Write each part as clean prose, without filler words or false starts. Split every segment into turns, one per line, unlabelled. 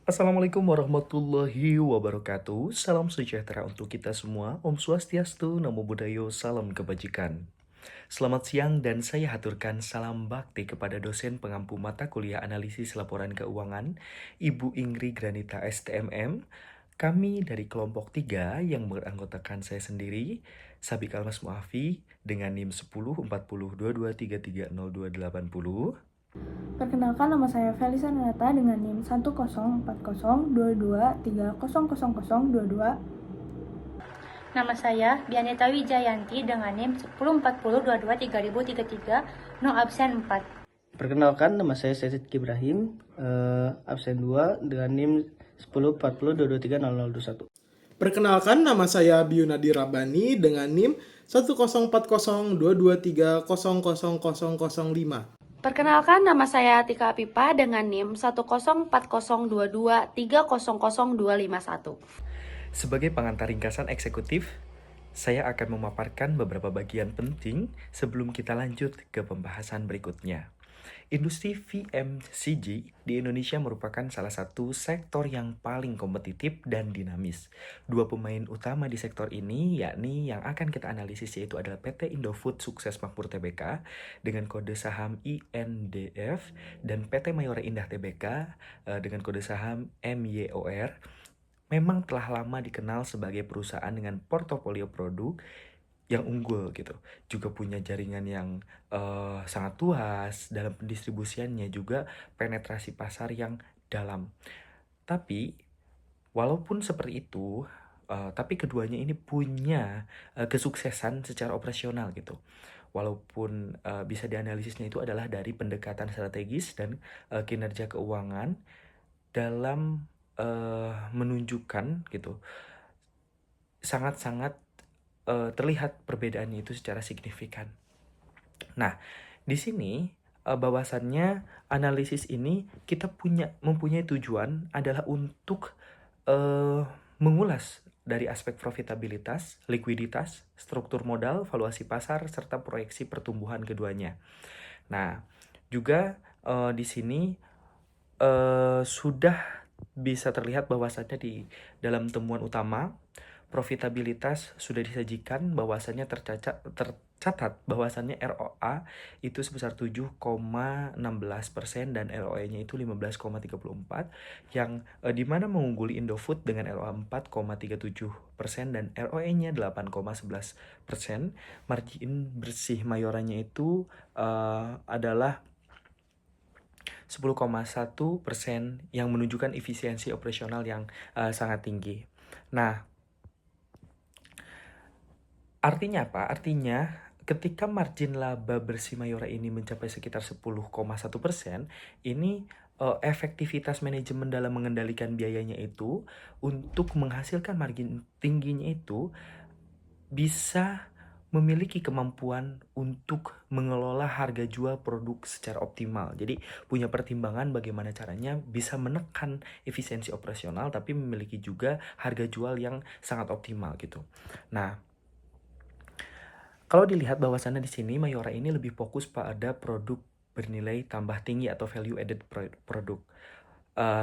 Assalamualaikum warahmatullahi wabarakatuh. Salam sejahtera untuk kita semua. Om Swastiastu, Namo Buddhaya, salam kebajikan. Selamat siang dan saya haturkan salam bakti kepada dosen pengampu mata kuliah analisis laporan keuangan, Ibu Ingri Granita STMM. Kami dari kelompok 3 yang beranggotakan saya sendiri, Sabik Almas Muafi dengan NIM 104022330280.
Perkenalkan, nama saya Felisa Renata dengan NIM 1040223000022.
Nama saya Bianeta Wijayanti dengan NIM 1040223033, no absen 4.
Perkenalkan, nama saya Sezit Ibrahim, absen 2 dengan NIM 104022300021.
Perkenalkan, nama saya Biyunadi Rabani dengan NIM 104022300005.
Perkenalkan, nama saya Tika Apipa dengan NIM 104022300021.
Sebagai pengantar ringkasan eksekutif, saya akan memaparkan beberapa bagian penting sebelum kita lanjut ke pembahasan berikutnya. Industri FMCG di Indonesia merupakan salah satu sektor yang paling kompetitif dan dinamis. Dua pemain utama di sektor ini yakni yang akan kita analisis yaitu adalah PT Indofood Sukses Makmur Tbk dengan kode saham INDF dan PT Mayora Indah Tbk dengan kode saham MYOR. Memang telah lama dikenal sebagai perusahaan dengan portofolio produk yang unggul gitu. Juga punya jaringan yang sangat luas dalam pendistribusiannya, juga penetrasi pasar yang dalam. Tapi walaupun seperti itu, tapi keduanya ini punya kesuksesan secara operasional gitu. Walaupun bisa dianalisisnya itu adalah dari pendekatan strategis dan kinerja keuangan dalam menunjukkan gitu, sangat-sangat terlihat perbedaannya itu secara signifikan. Nah, di sini bahwasannya analisis ini kita mempunyai tujuan adalah untuk mengulas dari aspek profitabilitas, likuiditas, struktur modal, valuasi pasar, serta proyeksi pertumbuhan keduanya. Nah, juga di sini sudah bisa terlihat bahwasannya di dalam temuan utama profitabilitas sudah disajikan, bahwasannya tercatat bahwasannya ROA itu sebesar 7,16% dan ROE-nya itu 15,34, yang dimana mengungguli Indofood dengan ROA 4,37% dan ROE-nya 8,11%. Margin bersih Mayoranya itu adalah 10,1% yang menunjukkan efisiensi operasional yang sangat tinggi. Nah, artinya apa? Artinya ketika margin laba bersih Mayora ini mencapai sekitar 10,1%, ini efektivitas manajemen dalam mengendalikan biayanya itu untuk menghasilkan margin tingginya itu bisa memiliki kemampuan untuk mengelola harga jual produk secara optimal. Jadi punya pertimbangan bagaimana caranya bisa menekan efisiensi operasional tapi memiliki juga harga jual yang sangat optimal gitu. Nah, kalau dilihat bahwasannya di sini Mayora ini lebih fokus pada produk bernilai tambah tinggi atau value added produk.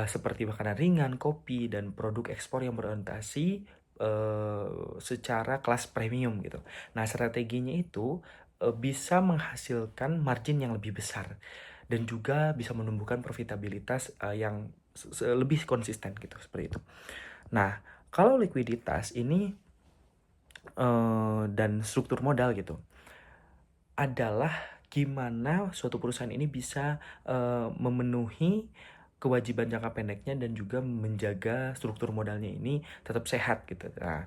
Seperti makanan ringan, kopi, dan produk ekspor yang berorientasi secara kelas premium gitu. Nah, strateginya itu bisa menghasilkan margin yang lebih besar dan juga bisa menumbuhkan profitabilitas yang lebih konsisten gitu, seperti itu. Nah, kalau likuiditas ini dan struktur modal gitu adalah gimana suatu perusahaan ini bisa memenuhi kewajiban jangka pendeknya dan juga menjaga struktur modalnya ini tetap sehat gitu. Nah,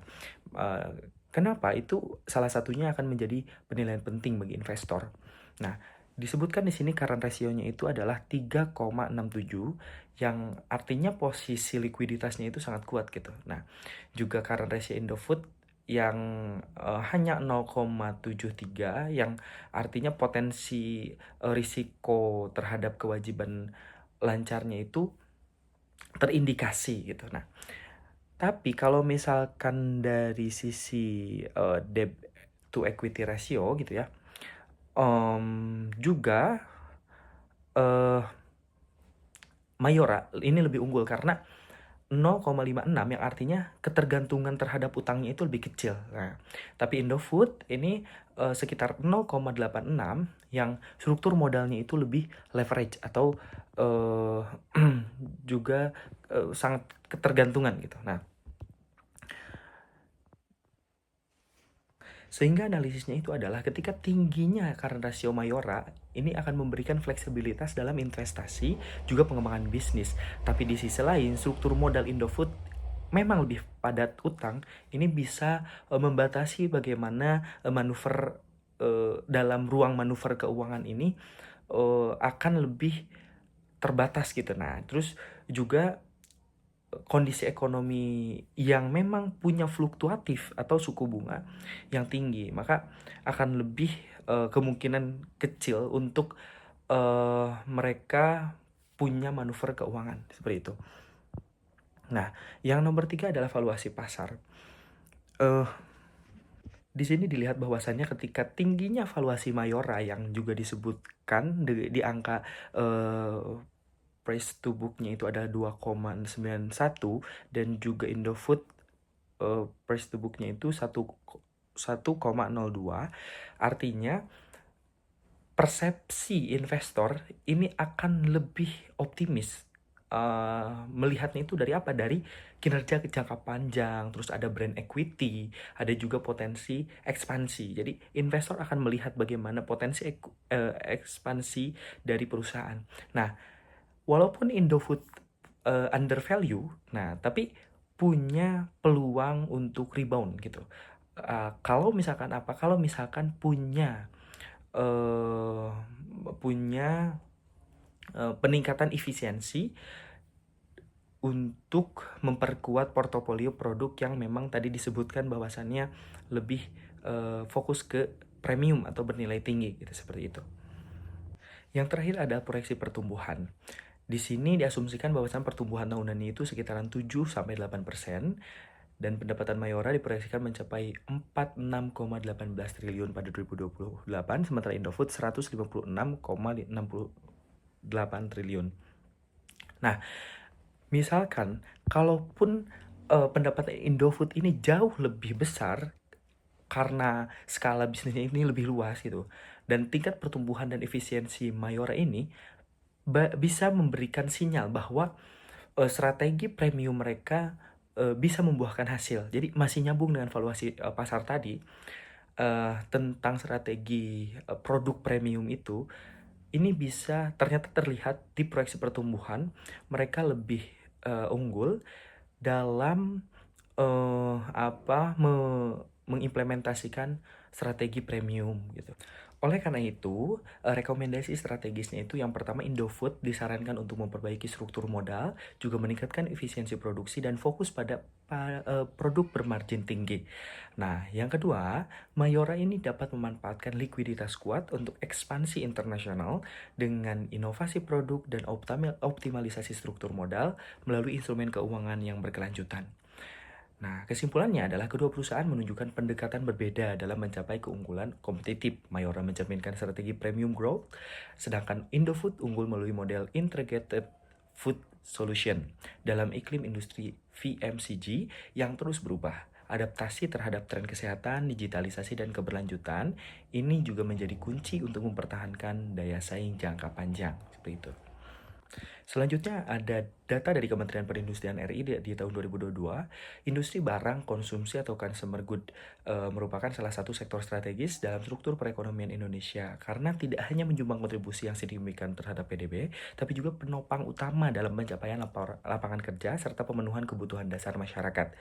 kenapa? Itu salah satunya akan menjadi penilaian penting bagi investor. Nah, disebutkan di sini current ratio-nya itu adalah 3,67 yang artinya posisi likuiditasnya itu sangat kuat gitu. Nah, juga current ratio Indofood yang hanya 0,73 yang artinya potensi risiko terhadap kewajiban lancarnya itu terindikasi gitu. Nah, tapi kalau misalkan dari sisi debt to equity ratio gitu ya, juga Mayora ini lebih unggul karena 0,56 yang artinya ketergantungan terhadap utangnya itu lebih kecil. Nah, tapi Indofood ini sekitar 0,86 yang struktur modalnya itu lebih leverage atau eh, juga sangat ketergantungan gitu. Nah, sehingga analisisnya itu adalah ketika tingginya current ratio Mayora, ini akan memberikan fleksibilitas dalam investasi, juga pengembangan bisnis. Tapi di sisi lain, struktur modal Indofood memang lebih padat utang, ini bisa membatasi bagaimana manuver dalam ruang manuver keuangan ini akan lebih terbatas gitu. Nah, terus juga kondisi ekonomi yang memang punya fluktuatif atau suku bunga yang tinggi, maka akan lebih kemungkinan kecil untuk mereka punya manuver keuangan seperti itu. Nah, yang nomor 3 adalah valuasi pasar. Di sini dilihat bahwasannya ketika tingginya valuasi Mayora yang juga disebutkan di angka price to book-nya itu adalah 2,91 dan juga Indofood price to book-nya itu 1,02, artinya persepsi investor ini akan lebih optimis melihatnya itu dari apa? Dari kinerja jangka panjang, terus ada brand equity, ada juga potensi ekspansi. Jadi investor akan melihat bagaimana potensi ekspansi dari perusahaan. Nah, walaupun Indofood under value, nah tapi punya peluang untuk rebound gitu. Kalau misalkan apa? Kalau misalkan punya peningkatan efisiensi untuk memperkuat portofolio produk yang memang tadi disebutkan bahwasannya lebih fokus ke premium atau bernilai tinggi gitu, seperti itu. Yang terakhir ada proyeksi pertumbuhan. Di sini diasumsikan bahwasan pertumbuhan tahunannya itu sekitaran 7-8%, dan pendapatan Mayora diproyeksikan mencapai 46,18 triliun pada 2028, sementara Indofood 156,68 triliun. Nah, misalkan kalaupun pendapatan Indofood ini jauh lebih besar karena skala bisnisnya ini lebih luas gitu, dan tingkat pertumbuhan dan efisiensi Mayora ini bisa memberikan sinyal bahwa strategi premium mereka bisa membuahkan hasil. Jadi masih nyambung dengan valuasi pasar tadi tentang strategi produk premium itu. Ini bisa ternyata terlihat di proyeksi pertumbuhan mereka lebih unggul dalam mengimplementasikan strategi premium gitu. Oleh karena itu, rekomendasi strategisnya itu yang pertama, Indofood disarankan untuk memperbaiki struktur modal, juga meningkatkan efisiensi produksi dan fokus pada produk bermargin tinggi. Nah, yang kedua, Mayora ini dapat memanfaatkan likuiditas kuat untuk ekspansi internasional dengan inovasi produk dan optimalisasi struktur modal melalui instrumen keuangan yang berkelanjutan. Nah, kesimpulannya adalah kedua perusahaan menunjukkan pendekatan berbeda dalam mencapai keunggulan kompetitif. Mayora mencerminkan strategi premium growth, sedangkan Indofood unggul melalui model integrated food solution dalam iklim industri FMCG yang terus berubah. Adaptasi terhadap tren kesehatan, digitalisasi, dan keberlanjutan ini juga menjadi kunci untuk mempertahankan daya saing jangka panjang. Seperti itu. Selanjutnya ada data dari Kementerian Perindustrian RI di tahun 2022. Industri barang konsumsi atau consumer good merupakan salah satu sektor strategis dalam struktur perekonomian Indonesia karena tidak hanya menyumbang kontribusi yang signifikan terhadap PDB, tapi juga penopang utama dalam pencapaian lapangan kerja serta pemenuhan kebutuhan dasar masyarakat.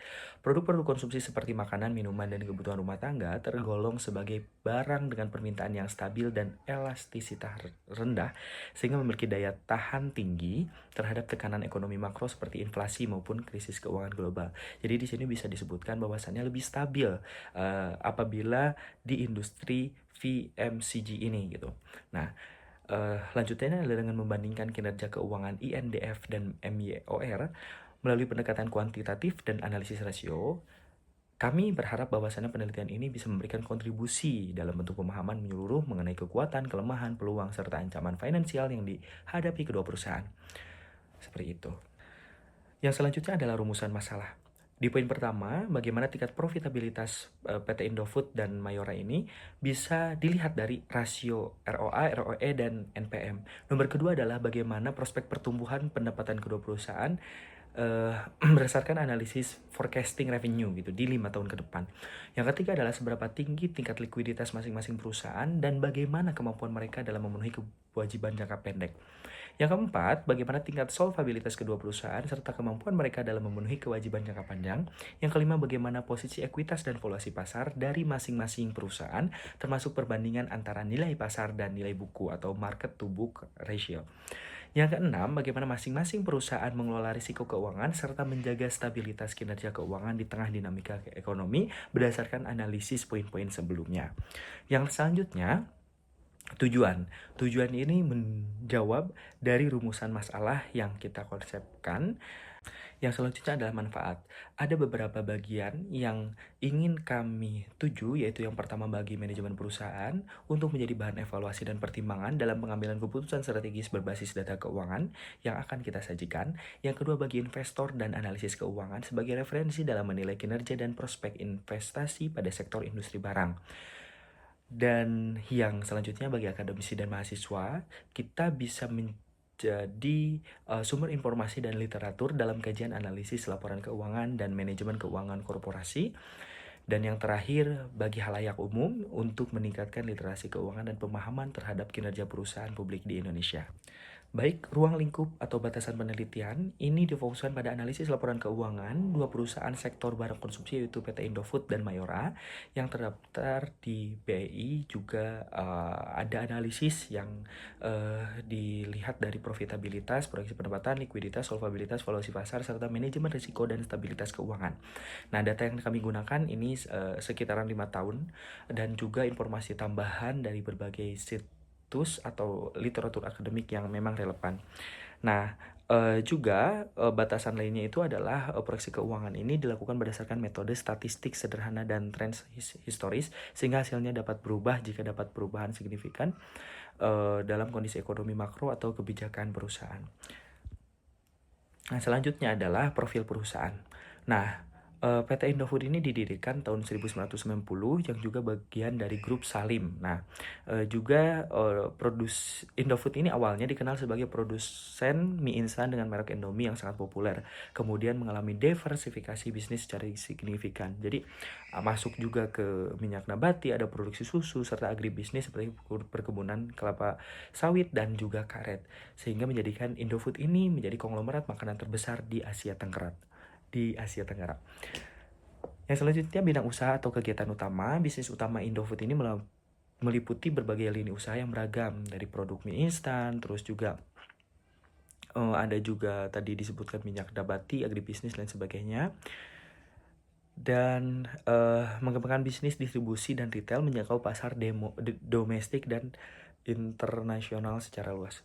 Produk-produk konsumsi seperti makanan, minuman, dan kebutuhan rumah tangga tergolong sebagai barang dengan permintaan yang stabil dan elastisitas rendah, sehingga memiliki daya tahan tinggi terhadap tekanan ekonomi makro seperti inflasi maupun krisis keuangan global. Jadi di sini bisa disebutkan bahwasannya lebih stabil apabila di industri FMCG ini gitu. Nah, lanjutnya adalah dengan membandingkan kinerja keuangan INDF dan MYOR melalui pendekatan kuantitatif dan analisis rasio. Kami berharap bahwasannya penelitian ini bisa memberikan kontribusi dalam bentuk pemahaman menyeluruh mengenai kekuatan, kelemahan, peluang, serta ancaman finansial yang dihadapi kedua perusahaan. Seperti itu. Yang selanjutnya adalah rumusan masalah. Di poin pertama, bagaimana tingkat profitabilitas PT Indofood dan Mayora ini bisa dilihat dari rasio ROA, ROE, dan NPM. Nomor kedua adalah bagaimana prospek pertumbuhan pendapatan kedua perusahaan berdasarkan analisis forecasting revenue gitu di 5 tahun ke depan. Yang ketiga adalah seberapa tinggi tingkat likuiditas masing-masing perusahaan dan bagaimana kemampuan mereka dalam memenuhi kewajiban jangka pendek. Yang keempat, bagaimana tingkat solvabilitas kedua perusahaan serta kemampuan mereka dalam memenuhi kewajiban jangka panjang. Yang kelima, bagaimana posisi ekuitas dan valuasi pasar dari masing-masing perusahaan, termasuk perbandingan antara nilai pasar dan nilai buku atau market to book ratio. Yang keenam, bagaimana masing-masing perusahaan mengelola risiko keuangan serta menjaga stabilitas kinerja keuangan di tengah dinamika ekonomi berdasarkan analisis poin-poin sebelumnya. Yang selanjutnya, Tujuan ini menjawab dari rumusan masalah yang kita konsepkan. Yang selanjutnya adalah manfaat. Ada beberapa bagian yang ingin kami tuju, yaitu yang pertama bagi manajemen perusahaan untuk menjadi bahan evaluasi dan pertimbangan dalam pengambilan keputusan strategis berbasis data keuangan yang akan kita sajikan. Yang kedua bagi investor dan analisis keuangan sebagai referensi dalam menilai kinerja dan prospek investasi pada sektor industri barang. Dan yang selanjutnya bagi akademisi dan mahasiswa, kita bisa menjadi sumber informasi dan literatur dalam kajian analisis laporan keuangan dan manajemen keuangan korporasi. Dan yang terakhir, bagi halayak umum untuk meningkatkan literasi keuangan dan pemahaman terhadap kinerja perusahaan publik di Indonesia. Baik, ruang lingkup atau batasan penelitian ini difokuskan pada analisis laporan keuangan dua perusahaan sektor barang konsumsi yaitu PT Indofood dan Mayora yang terdaftar di BI. Juga ada analisis yang dilihat dari profitabilitas, proyeksi pendapatan, likuiditas, solvabilitas, valuasi pasar, serta manajemen risiko dan stabilitas keuangan. Nah, data yang kami gunakan ini sekitaran 5 tahun dan juga informasi tambahan dari berbagai situs atau literatur akademik yang memang relevan. Nah, juga batasan lainnya itu adalah proyeksi keuangan ini dilakukan berdasarkan metode statistik sederhana dan tren historis sehingga hasilnya dapat berubah jika dapat perubahan signifikan dalam kondisi ekonomi makro atau kebijakan perusahaan. Nah, selanjutnya adalah profil perusahaan. Nah, PT Indofood ini didirikan tahun 1990 yang juga bagian dari grup Salim. Nah, juga Indofood ini awalnya dikenal sebagai produsen mie instan dengan merek Indomie yang sangat populer. Kemudian mengalami diversifikasi bisnis secara signifikan. Jadi masuk juga ke minyak nabati, ada produksi susu serta agribisnis seperti perkebunan kelapa sawit dan juga karet. Sehingga menjadikan Indofood ini menjadi konglomerat makanan terbesar di Asia Tenggara. Yang selanjutnya bidang usaha atau kegiatan utama. Bisnis utama Indofood ini meliputi berbagai lini usaha yang beragam dari produk mie instan, terus juga ada juga tadi disebutkan minyak nabati, agribisnis dan sebagainya. Dan mengembangkan bisnis distribusi dan retail menjangkau pasar domestik dan internasional secara luas.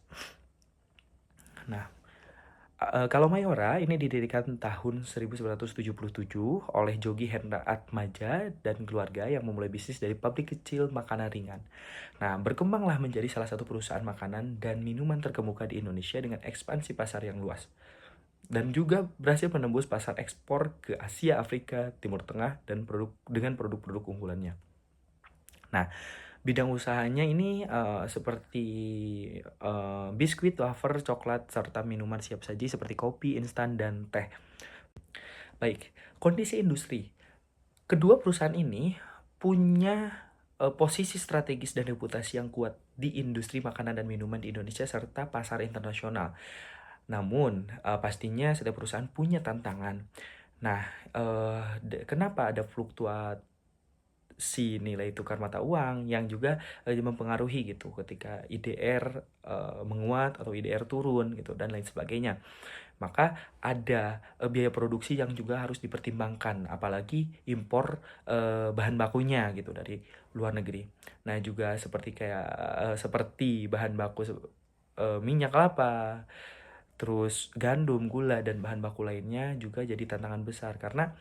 Nah, kalau Mayora ini didirikan tahun 1977 oleh Jogi Hendra Atmaja dan keluarga yang memulai bisnis dari pabrik kecil makanan ringan. Nah, berkembanglah menjadi salah satu perusahaan makanan dan minuman terkemuka di Indonesia dengan ekspansi pasar yang luas. Dan juga berhasil menembus pasar ekspor ke Asia, Afrika, Timur Tengah dan dengan produk-produk unggulannya. Nah, bidang usahanya ini seperti biskuit, wafer, coklat, serta minuman siap saji seperti kopi, instan, dan teh. Baik, kondisi industri. Kedua perusahaan ini punya posisi strategis dan reputasi yang kuat di industri makanan dan minuman di Indonesia serta pasar internasional. Namun, pastinya setiap perusahaan punya tantangan. Nah, kenapa ada fluktuasi nilai tukar mata uang yang juga mempengaruhi gitu ketika IDR menguat atau IDR turun gitu dan lain sebagainya. Maka ada biaya produksi yang juga harus dipertimbangkan, apalagi impor bahan bakunya gitu dari luar negeri. Nah, juga seperti bahan baku minyak kelapa, terus gandum, gula, dan bahan baku lainnya juga jadi tantangan besar karena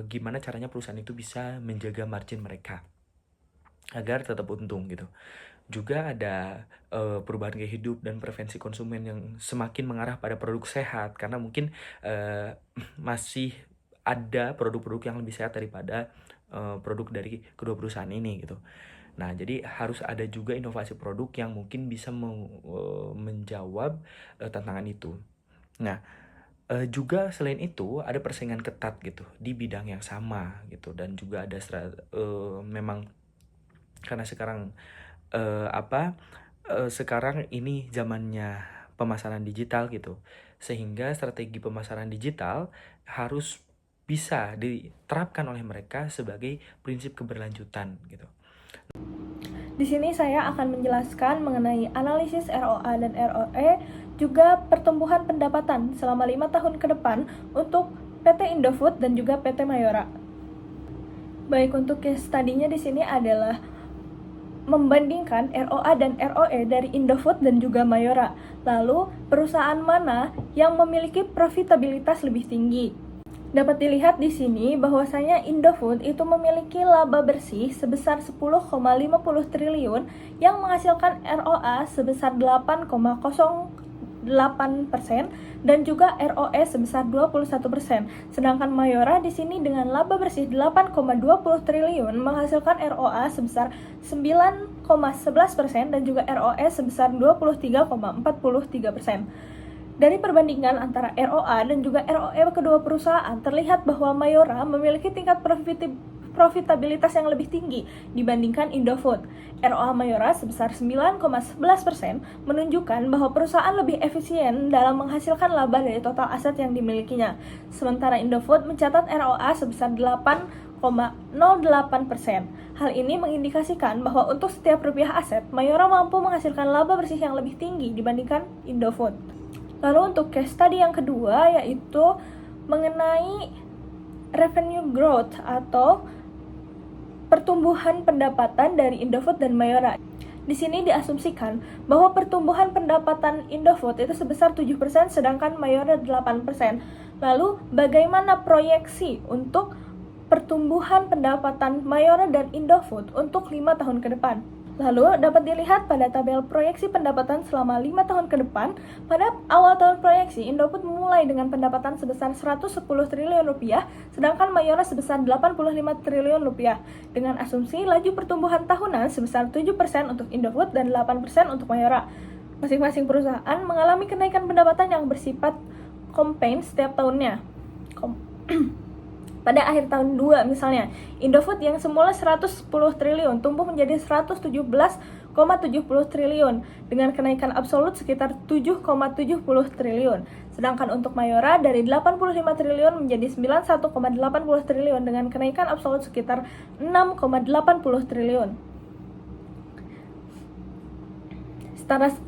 gimana caranya perusahaan itu bisa menjaga margin mereka agar tetap untung gitu. Juga ada perubahan gaya hidup dan preferensi konsumen yang semakin mengarah pada produk sehat, karena mungkin masih ada produk-produk yang lebih sehat daripada produk dari kedua perusahaan ini gitu. Nah, jadi harus ada juga inovasi produk yang mungkin bisa menjawab tantangan itu. Nah, juga selain itu ada persaingan ketat gitu di bidang yang sama gitu, dan juga ada memang karena sekarang sekarang ini zamannya pemasaran digital gitu, sehingga strategi pemasaran digital harus bisa diterapkan oleh mereka sebagai prinsip keberlanjutan gitu.
Di sini saya akan menjelaskan mengenai analisis ROA dan ROE, juga pertumbuhan pendapatan selama 5 tahun ke depan untuk PT Indofood dan juga PT Mayora. Baik, untuk case study-nya di sini adalah membandingkan ROA dan ROE dari Indofood dan juga Mayora. Lalu, perusahaan mana yang memiliki profitabilitas lebih tinggi? Dapat dilihat di sini bahwasanya Indofood itu memiliki laba bersih sebesar 10,50 triliun yang menghasilkan ROA sebesar 8,08% dan juga ROE sebesar 21%. Sedangkan Mayora di sini dengan laba bersih 8,20 triliun menghasilkan ROA sebesar 9,11% dan juga ROE sebesar 23,43%. Dari perbandingan antara ROA dan juga ROE kedua perusahaan, terlihat bahwa Mayora memiliki tingkat profitabilitas yang lebih tinggi dibandingkan Indofood. ROA Mayora sebesar 9,11% menunjukkan bahwa perusahaan lebih efisien dalam menghasilkan laba dari total aset yang dimilikinya. Sementara Indofood mencatat ROA sebesar 8,08%. Hal ini mengindikasikan bahwa untuk setiap rupiah aset, Mayora mampu menghasilkan laba bersih yang lebih tinggi dibandingkan Indofood. Lalu untuk case study yang kedua yaitu mengenai revenue growth atau pertumbuhan pendapatan dari Indofood dan Mayora. Di sini diasumsikan bahwa pertumbuhan pendapatan Indofood itu sebesar 7% sedangkan Mayora 8%. Lalu bagaimana proyeksi untuk pertumbuhan pendapatan Mayora dan Indofood untuk 5 tahun ke depan? Lalu dapat dilihat pada tabel proyeksi pendapatan selama 5 tahun ke depan. Pada awal tahun proyeksi, Indofood memulai dengan pendapatan sebesar 110 triliun rupiah, sedangkan Mayora sebesar 85 triliun rupiah. Dengan asumsi laju pertumbuhan tahunan sebesar 7% untuk Indofood dan 8% untuk Mayora. Masing-masing perusahaan mengalami kenaikan pendapatan yang bersifat compound setiap tahunnya. Pada akhir tahun 2 misalnya, Indofood yang semula 110 triliun tumbuh menjadi 117,70 triliun dengan kenaikan absolut sekitar 7,70 triliun. Sedangkan untuk Mayora dari 85 triliun menjadi 91,80 triliun dengan kenaikan absolut sekitar 6,80 triliun.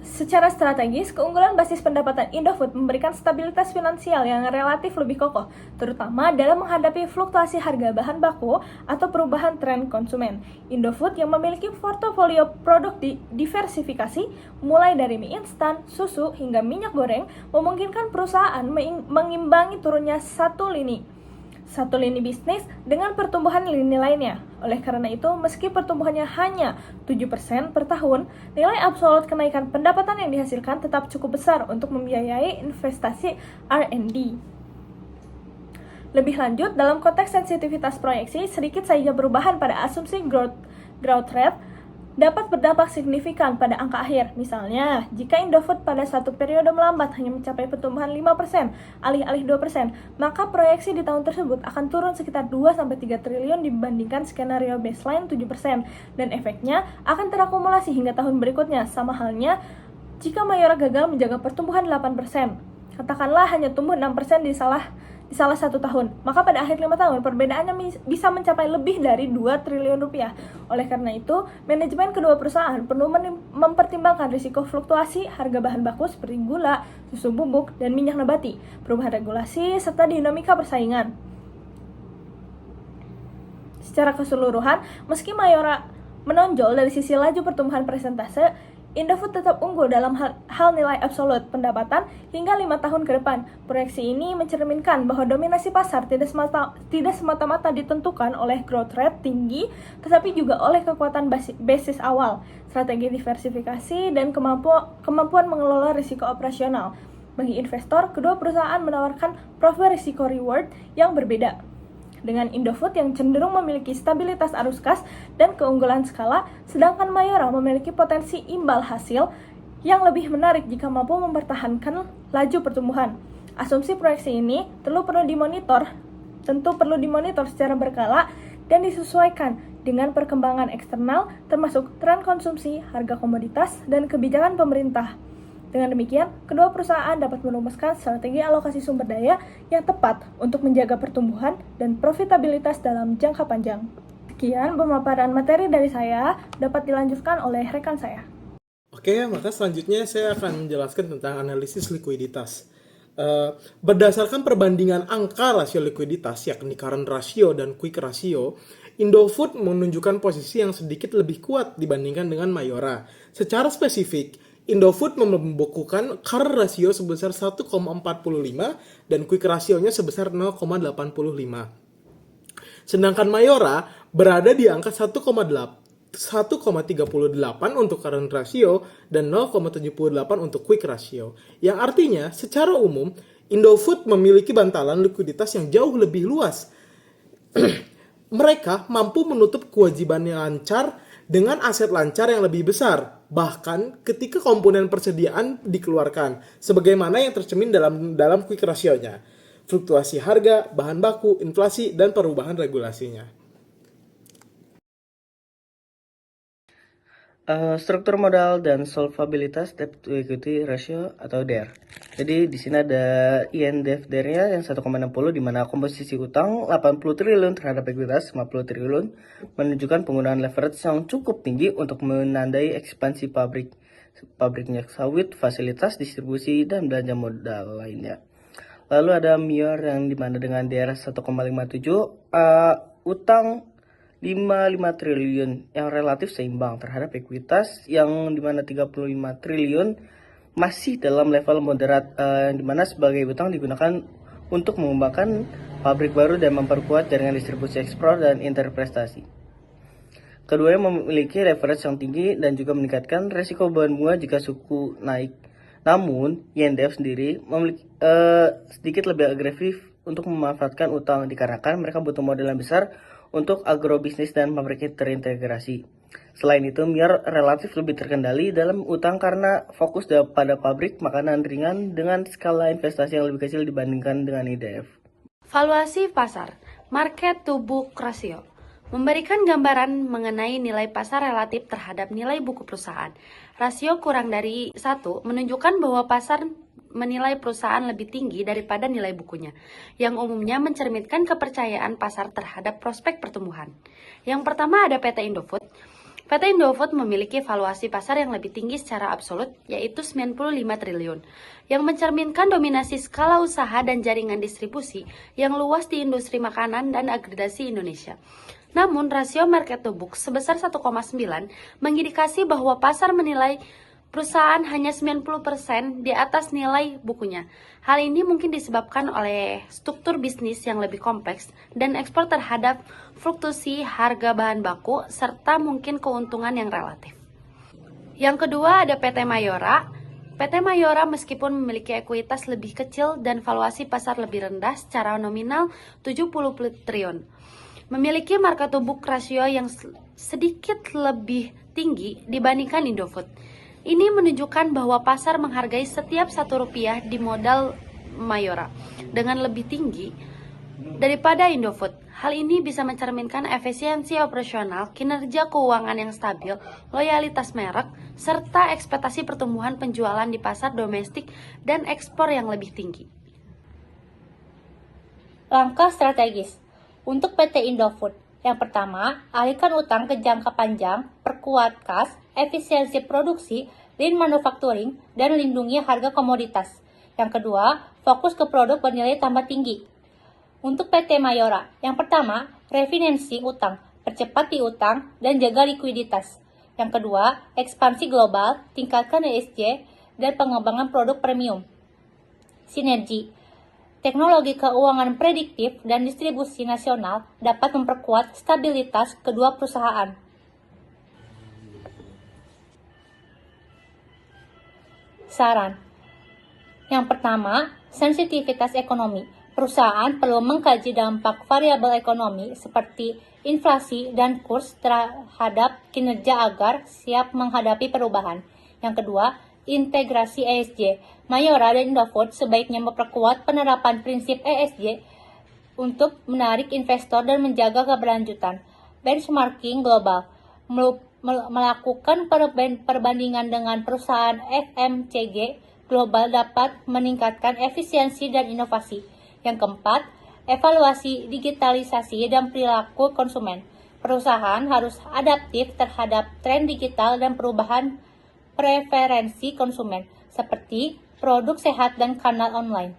Secara strategis, keunggulan basis pendapatan Indofood memberikan stabilitas finansial yang relatif lebih kokoh, terutama dalam menghadapi fluktuasi harga bahan baku atau perubahan tren konsumen. Indofood yang memiliki portofolio produk diversifikasi, mulai dari mie instan, susu, hingga minyak goreng, memungkinkan perusahaan mengimbangi turunnya satu lini bisnis dengan pertumbuhan lini lainnya. Oleh karena itu, meski pertumbuhannya hanya 7% per tahun, nilai absolut kenaikan pendapatan yang dihasilkan tetap cukup besar untuk membiayai investasi R&D. Lebih lanjut, dalam konteks sensitivitas proyeksi, sedikit saja perubahan pada asumsi growth rate dapat berdampak signifikan pada angka akhir. Misalnya, jika Indofood pada satu periode melambat hanya mencapai pertumbuhan 5%, alih-alih 2%, maka proyeksi di tahun tersebut akan turun sekitar 2-3 triliun dibandingkan skenario baseline 7%, dan efeknya akan terakumulasi hingga tahun berikutnya. Sama halnya, jika Mayora gagal menjaga pertumbuhan 8%, katakanlah hanya tumbuh 6% di salah satu tahun, maka pada akhir 5 tahun perbedaannya bisa mencapai lebih dari 2 triliun rupiah. Oleh karena itu, manajemen kedua perusahaan perlu mempertimbangkan risiko fluktuasi harga bahan baku seperti gula, susu bubuk, dan minyak nabati, perubahan regulasi, serta dinamika persaingan. Secara keseluruhan, meski Mayora menonjol dari sisi laju pertumbuhan persentase, Indofood tetap unggul dalam hal nilai absolut pendapatan hingga 5 tahun ke depan. Proyeksi ini mencerminkan bahwa dominasi pasar tidak semata-mata ditentukan oleh growth rate tinggi, tetapi juga oleh kekuatan basis awal, strategi diversifikasi, dan kemampuan mengelola risiko operasional. Bagi investor, kedua perusahaan menawarkan profil risiko reward yang berbeda. Dengan Indofood yang cenderung memiliki stabilitas arus kas dan keunggulan skala, sedangkan Mayora memiliki potensi imbal hasil yang lebih menarik jika mampu mempertahankan laju pertumbuhan. Asumsi proyeksi ini tentu perlu dimonitor secara berkala dan disesuaikan dengan perkembangan eksternal termasuk tren konsumsi, harga komoditas, dan kebijakan pemerintah. Dengan demikian, kedua perusahaan dapat merumuskan strategi alokasi sumber daya yang tepat untuk menjaga pertumbuhan dan profitabilitas dalam jangka panjang. Sekian pemaparan materi dari saya, dapat dilanjutkan oleh rekan saya.
Oke, maka selanjutnya saya akan menjelaskan tentang analisis likuiditas. Berdasarkan perbandingan angka rasio likuiditas, yakni current ratio dan quick ratio, Indofood menunjukkan posisi yang sedikit lebih kuat dibandingkan dengan Mayora. Secara spesifik, Indofood membukukan current ratio sebesar 1,45 dan quick ratio-nya sebesar 0,85. Sedangkan Mayora berada di angka 1,38 untuk current ratio dan 0,78 untuk quick ratio. Yang artinya, secara umum, Indofood memiliki bantalan likuiditas yang jauh lebih luas. Mereka mampu menutup kewajibannya lancar dengan aset lancar yang lebih besar, bahkan ketika komponen persediaan dikeluarkan, sebagaimana yang tercermin dalam quick ratio-nya, fluktuasi harga, bahan baku, inflasi, dan perubahan regulasinya.
Struktur modal dan solvabilitas debt to equity ratio atau DER. Jadi di sini ada INDF DER-nya yang 1,60 di mana komposisi utang 80 triliun terhadap ekuitas 50 triliun menunjukkan penggunaan leverage yang cukup tinggi untuk menandai ekspansi pabriknya sawit, fasilitas distribusi dan belanja modal lainnya. Lalu ada MIOR yang dimana dengan DER 1,57 utang 55 triliun yang relatif seimbang terhadap ekuitas yang dimana 35 triliun masih dalam level moderat yang dimana sebagai utang digunakan untuk mengembangkan pabrik baru dan memperkuat jaringan distribusi ekspor dan interprestasi. Keduanya memiliki leverage yang tinggi dan juga meningkatkan resiko beban bunga jika suku naik. Namun, INDF sendiri memiliki sedikit lebih agresif untuk memanfaatkan utang dikarenakan mereka butuh modal yang besar untuk agrobisnis dan pabrik terintegrasi. Selain itu, MIOR relatif lebih terkendali dalam utang karena fokus pada pabrik makanan ringan dengan skala investasi yang lebih kecil dibandingkan dengan IDF.
Valuasi pasar, market to book ratio, memberikan gambaran mengenai nilai pasar relatif terhadap nilai buku perusahaan. Rasio kurang dari 1 menunjukkan bahwa pasar menilai perusahaan lebih tinggi daripada nilai bukunya, yang umumnya mencerminkan kepercayaan pasar terhadap prospek pertumbuhan. Yang pertama ada PT Indofood. PT Indofood memiliki valuasi pasar yang lebih tinggi secara absolut, yaitu 95 triliun, yang mencerminkan dominasi skala usaha dan jaringan distribusi yang luas di industri makanan dan agregasi Indonesia. Namun, rasio market to book sebesar 1,9 mengindikasi bahwa pasar menilai perusahaan hanya 90% di atas nilai bukunya. Hal ini mungkin disebabkan oleh struktur bisnis yang lebih kompleks dan ekspor terhadap fluktuasi harga bahan baku serta mungkin keuntungan yang relatif. Yang kedua ada PT Mayora. PT Mayora meskipun memiliki ekuitas lebih kecil dan valuasi pasar lebih rendah secara nominal 70 triliun, memiliki market to book ratio yang sedikit lebih tinggi dibandingkan Indofood. Ini menunjukkan bahwa pasar menghargai setiap Rp1 di modal Mayora dengan lebih tinggi daripada Indofood. Hal ini bisa mencerminkan efisiensi operasional, kinerja keuangan yang stabil, loyalitas merek, serta ekspektasi pertumbuhan penjualan di pasar domestik dan ekspor yang lebih tinggi.
Langkah strategis untuk PT Indofood. Yang pertama, alihkan utang ke jangka panjang, perkuat kas, efisiensi produksi, lean manufacturing, dan lindungi harga komoditas. Yang kedua, fokus ke produk bernilai tambah tinggi. Untuk PT Mayora, yang pertama, refinansi utang, percepat piutang, dan jaga likuiditas. Yang kedua, ekspansi global, tingkatkan ESG, dan pengembangan produk premium. Sinergi. Teknologi keuangan prediktif dan distribusi nasional dapat memperkuat stabilitas kedua perusahaan. Saran. Yang pertama, sensitivitas ekonomi. Perusahaan perlu mengkaji dampak variabel ekonomi seperti inflasi dan kurs terhadap kinerja agar siap menghadapi perubahan. Yang kedua, integrasi ESG. Mayora dan Indofood sebaiknya memperkuat penerapan prinsip ESG untuk menarik investor dan menjaga keberlanjutan. Benchmarking global. Melakukan perbandingan dengan perusahaan FMCG global dapat meningkatkan efisiensi dan inovasi. Yang keempat, evaluasi digitalisasi dan perilaku konsumen. Perusahaan harus adaptif terhadap tren digital dan perubahan preferensi konsumen, seperti produk sehat dan kanal online.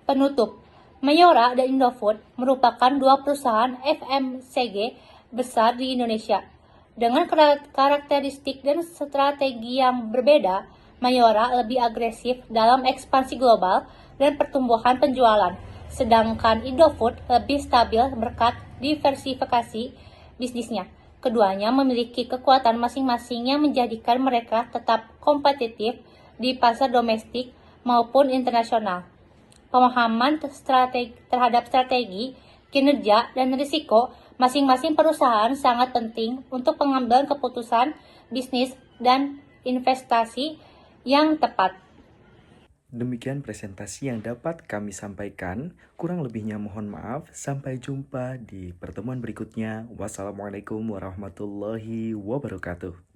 Penutup. Mayora dan Indofood merupakan dua perusahaan FMCG besar di Indonesia. Dengan karakteristik dan strategi yang berbeda, Mayora lebih agresif dalam ekspansi global dan pertumbuhan penjualan, sedangkan Indofood lebih stabil berkat diversifikasi bisnisnya. Keduanya memiliki kekuatan masing-masing yang menjadikan mereka tetap kompetitif di pasar domestik maupun internasional. Pemahaman terhadap strategi, kinerja, dan risiko masing-masing perusahaan sangat penting untuk pengambilan keputusan bisnis dan investasi yang tepat.
Demikian presentasi yang dapat kami sampaikan. Kurang lebihnya mohon maaf. Sampai jumpa di pertemuan berikutnya. Wassalamualaikum warahmatullahi wabarakatuh.